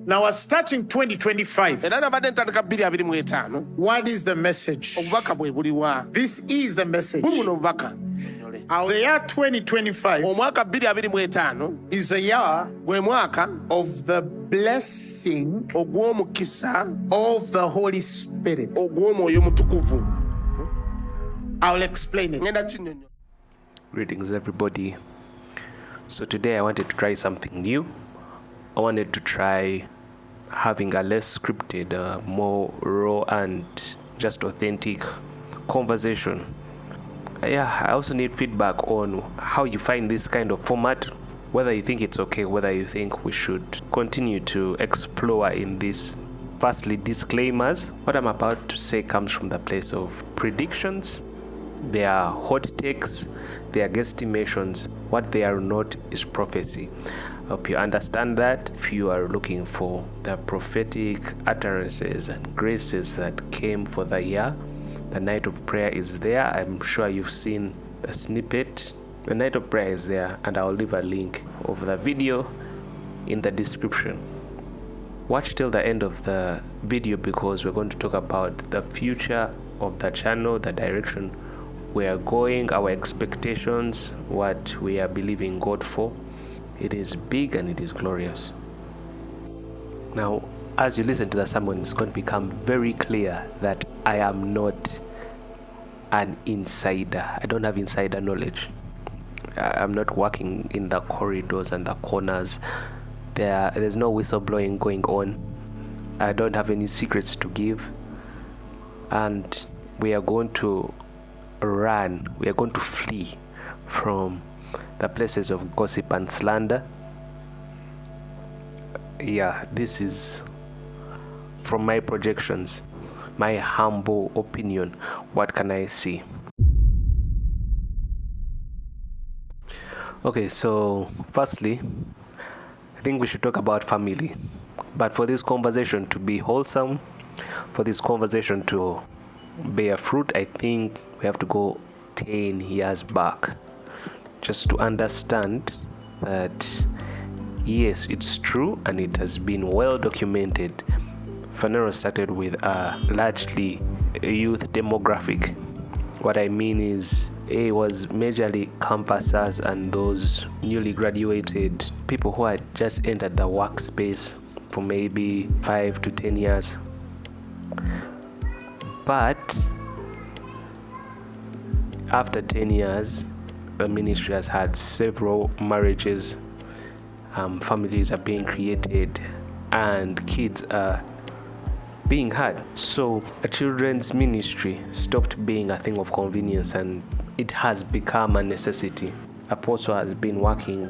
Now we're starting 2025. What is the message? This is the message. Our year 2025 is a year of the blessing of the Holy Spirit. I'll explain it. Greetings, everybody. So today I wanted to try something new. I wanted to try having a less scripted, more raw and just authentic conversation. I also need feedback on how you find this kind of format, whether you think it's okay, whether you think we should continue to explore in this. Firstly, disclaimers. What I'm about to say comes from the place of predictions. They are hot takes, they are guesstimations. What they are not is prophecy. I hope you understand that. If you are looking for the prophetic utterances and graces that came for the year, the night of prayer is there. I'm sure you've seen the snippet. The night of prayer is there, and I'll leave a link of the video in the description. Watch till the end of the video because we're going to talk about the future of the channel, the direction we are going, our expectations, what we are believing God for. It is big and it is glorious. Now, as you listen to the sermon, it's going to become very clear that I am not an insider. I don't have insider knowledge. I'm not working in the corridors and the corners. There's no whistleblowing going on. I don't have any secrets to give. And we are going to flee from the places of gossip and slander. This is from my projections, my humble opinion. What can I see? Okay, so firstly, I think we should talk about family. But for this conversation to be wholesome, for this conversation to bear fruit, I think we have to go 10 years back just to understand that yes, it's true and it has been well documented. Phaneroo started with a largely youth demographic. What I mean is it was majorly campusers and those newly graduated people who had just entered the workspace for maybe 5 to 10 years. But after 10 years, the ministry has had several marriages, families are being created, and kids are being had. So a children's ministry stopped being a thing of convenience and it has become a necessity. Apostle has been working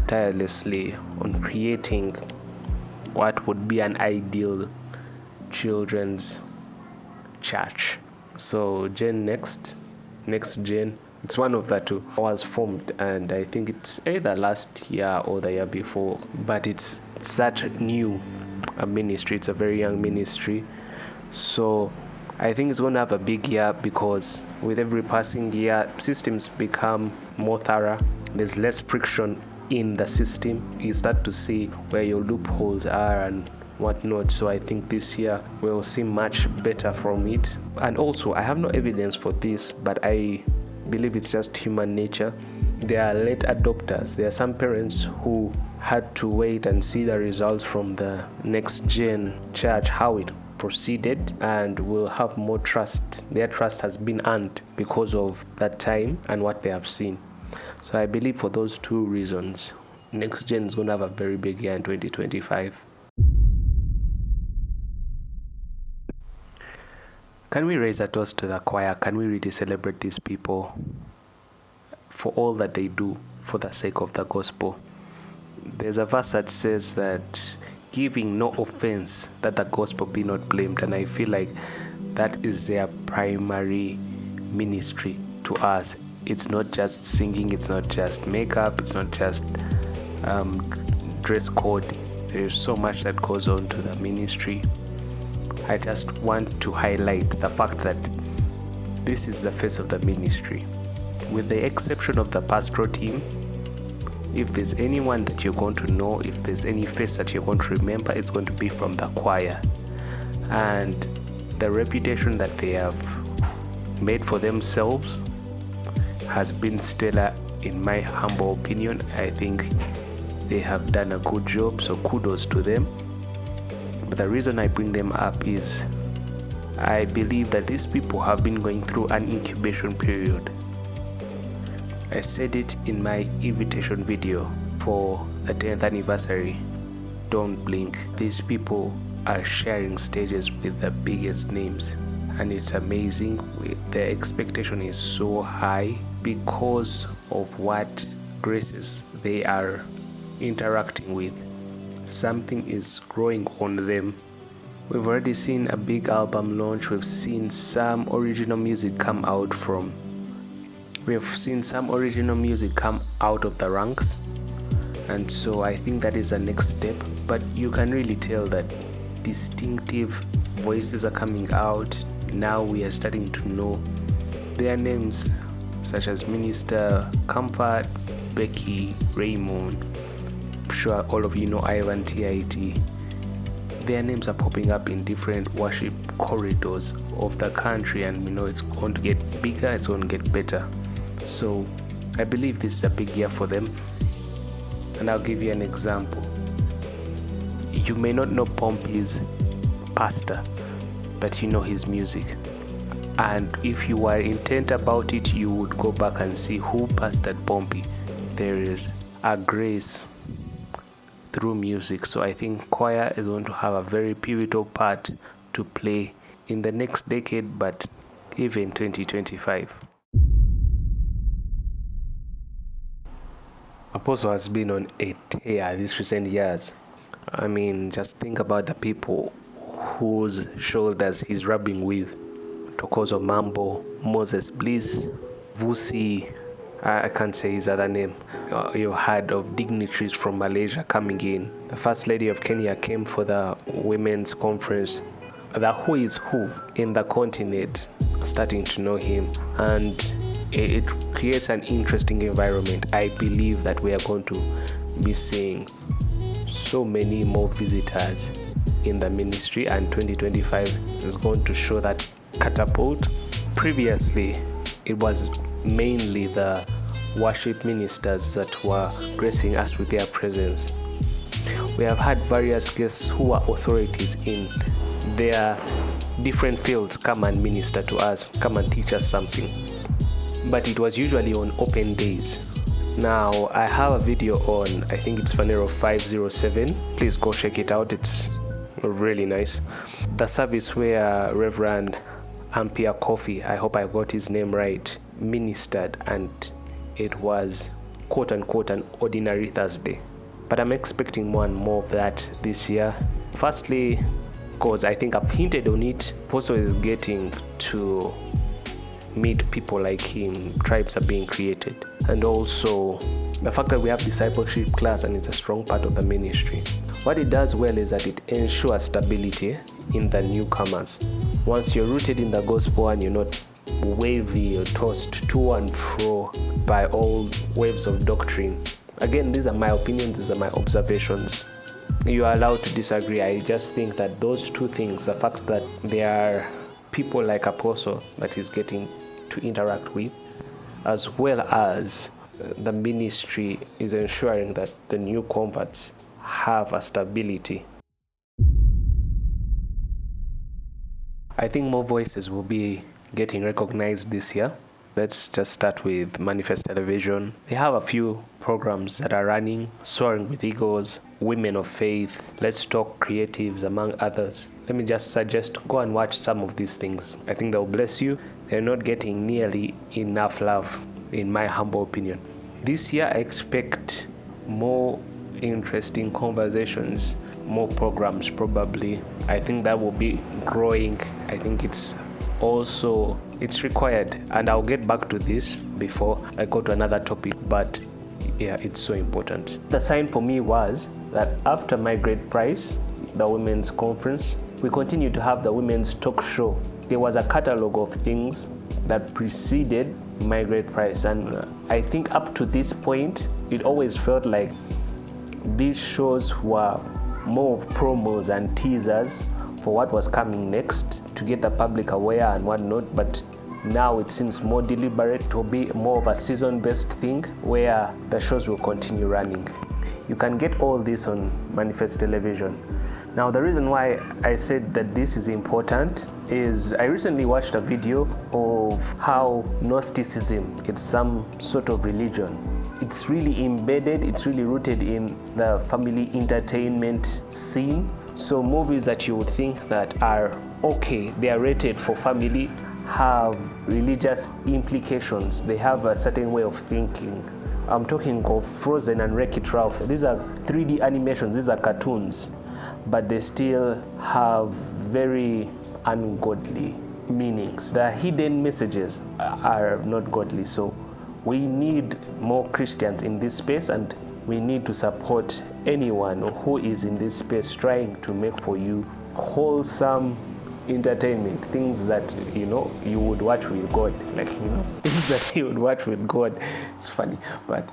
tirelessly on creating what would be an ideal children's church. So next gen, it's one of the two, was formed, and I think it's either last year or the year before, but it's that new ministry. It's a very young ministry, so I think it's going to have a big year because with every passing year, systems become more thorough. There's less friction in the system. You start to see where your loopholes are and whatnot. So I think this year we'll see much better from it. And also, I have no evidence for this, but I believe it's just human nature. There are late adopters. There are some parents who had to wait and see the results from the next gen church, how it proceeded, and will have more trust. Their trust has been earned because of that time and what they have seen. So I believe for those two reasons, next gen is going to have a very big year in 2025. Can we raise a toast to the choir? Can we really celebrate these people for all that they do for the sake of the gospel? There's a verse that says that giving no offense, that the gospel be not blamed, and I feel like that is their primary ministry to us. It's not just singing, it's not just makeup, it's not just dress code. There's so much that goes on to the ministry. I just want to highlight the fact that this is the face of the ministry. With the exception of the pastoral team, If there's anyone that you're going to know, if there's any face that you're going to remember, it's going to be from the choir. And the reputation that they have made for themselves has been stellar in my humble opinion. I think they have done a good job, so kudos to them. But the reason I bring them up is I believe that these people have been going through an incubation period. I said it in my invitation video for the 10th anniversary. Don't blink. These people are sharing stages with the biggest names, and it's amazing. The expectation is so high because of what graces they are interacting with. Something is growing on them. We've already seen a big album launch. We've seen some original music come out from. We've seen some original music come out of the ranks, and so I think that is the next step. But you can really tell that distinctive voices are coming out. Now we are starting to know their names, such as Minister Comfort, Becky, Raymond. I'm sure all of you know Ivan TIT. Their names are popping up in different worship corridors of the country, and we know it's going to get bigger, it's going to get better. So I believe this is a big year for them. And I'll give you an example. You may not know Pompey's pastor, but you know his music. And if you are intent about it, you would go back and see who pastored Pompey. There is a grace through music. So I think choir is going to have a very pivotal part to play in the next decade, but even 2025. Apostle has been on a tear these recent years. I mean, just think about the people whose shoulders he's rubbing with. Tokozo Mambo, Moses Bliss, Vusi, I can't say his other name. You heard of dignitaries from Malaysia coming in. The First Lady of Kenya came for the women's conference. The who is who in the continent starting to know him, and it creates an interesting environment. I believe that we are going to be seeing so many more visitors in the ministry, and 2025 is going to show that catapult. Previously, it was mainly the worship ministers that were gracing us with their presence. We have had various guests who are authorities in their different fields come and minister to us, come and teach us something. But it was usually on open days. Now I have a video on, I think it's Phaneroo 507. Please go check it out. It's really nice. The service where Reverend Ampere Coffee, I hope I got his name right, ministered, and it was quote unquote an ordinary Thursday. But I'm expecting more and more of that this year. Firstly, because I think I've hinted on it, Apostle is getting to meet people like him. Tribes are being created, and also the fact that we have discipleship class and it's a strong part of the ministry. What it does well is that it ensures stability in the newcomers. Once you're rooted in the gospel and you're not wavy or tossed to and fro by all waves of doctrine. Again, these are my opinions, these are my observations. You are allowed to disagree. I just think that those two things, the fact that there are people like Apostle that is getting to interact with, as well as the ministry is ensuring that the new converts have a stability. I think more voices will be getting recognized this year. Let's just start with Manifest Television. They have a few programs that are running: Soaring with Eagles, Women of Faith, Let's Talk Creatives, among others. Let me just suggest go and watch some of these things. I think they'll bless you. They're not getting nearly enough love, in my humble opinion. This year I expect more interesting conversations, more programs probably. I think that will be growing. I think it's required, and I'll get back to this before I go to another topic, but yeah, it's so important. The sign for me was that after my great prize, the women's conference, we continue to have the women's talk show. there was a catalog of things that preceded My Great Price, and I think up to this point it always felt like these shows were more of promos and teasers for what was coming next to get the public aware and whatnot, but now it seems more deliberate to be more of a season-based thing where the shows will continue running. You can get all this on Manifest Television. Now, the reason why I said that this is important is I recently watched a video of how Gnosticism is some sort of religion. It's really embedded, it's really rooted in the family entertainment scene. So movies that you would think that are okay, they are rated for family, have religious implications. They have a certain way of thinking. I'm talking of Frozen and Wreck-It Ralph. These are 3D animations, these are cartoons, but they still have very ungodly meanings. The hidden messages are not godly. So we need more Christians in this space, and we need to support anyone who is in this space trying to make for you wholesome entertainment, things that you would watch with God, things that you would watch with God. It's funny, but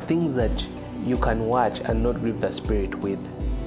things that you can watch and not grieve the Spirit with.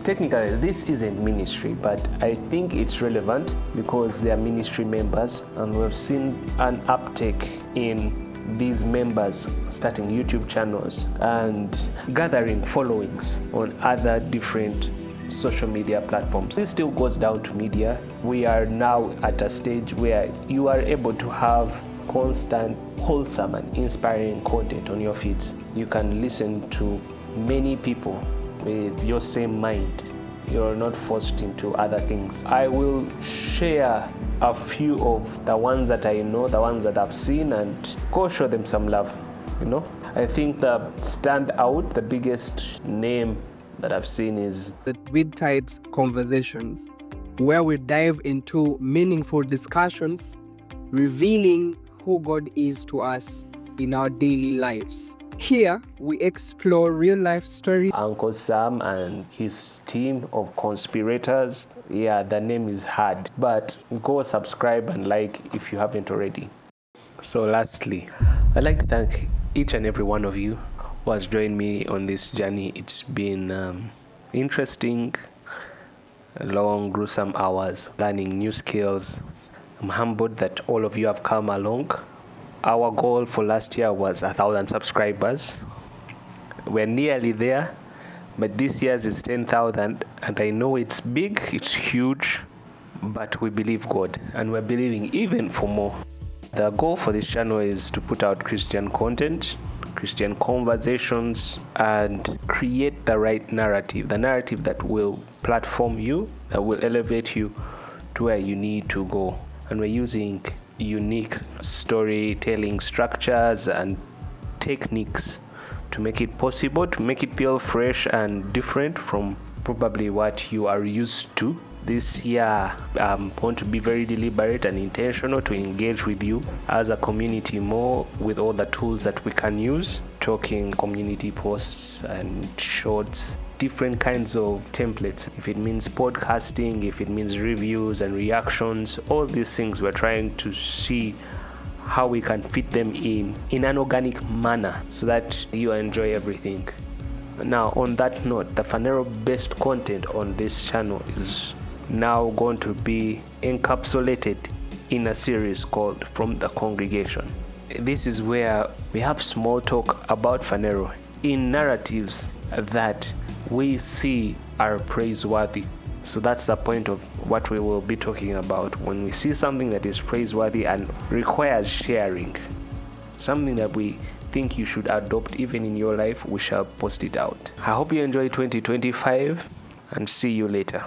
Technically, this isn't ministry, but I think it's relevant because they are ministry members, and we've seen an uptake in these members starting YouTube channels and gathering followings on other different social media platforms. This still goes down to media. We are now at a stage where you are able to have constant, wholesome and inspiring content on your feeds. You can listen to many people with your same mind. You're not forced into other things. I will share a few of the ones that I know, the ones that I've seen, and go show them some love. I think the standout, the biggest name that I've seen is the Midnight Conversations, where we dive into meaningful discussions, revealing who God is to us in our daily lives. Here, we explore real-life stories. Uncle Sam and his team of conspirators. Yeah, the name is hard, but go subscribe and like if you haven't already. So lastly, I'd like to thank each and every one of you who has joined me on this journey. It's been interesting, long, gruesome hours, learning new skills. I'm humbled that all of you have come along. Our goal for last year was 1,000 subscribers. We're nearly there, but this year's is 10,000, and I know it's big, it's huge, but we believe God, and we're believing even for more. The goal for this channel is to put out Christian content, Christian conversations, and create the right narrative, the narrative that will platform you, that will elevate you to where you need to go. And we're using unique storytelling structures and techniques to make it possible, to make it feel fresh and different from probably what you are used to. This year, I'm going to be very deliberate and intentional to engage with you as a community more with all the tools that we can use, talking community posts and shorts, different kinds of templates. If it means podcasting, if it means reviews and reactions, all these things we're trying to see how we can fit them in an organic manner so that you enjoy everything. Now, on that note, the Phaneroo based content on this channel is now going to be encapsulated in a series called From the Congregation. This is where we have small talk about Phaneroo in narratives that we see are praiseworthy. So that's the point of what we will be talking about. When we see something that is praiseworthy and requires sharing, something that we think you should adopt even in your life, we shall post it out. I hope you enjoy 2025 and see you later.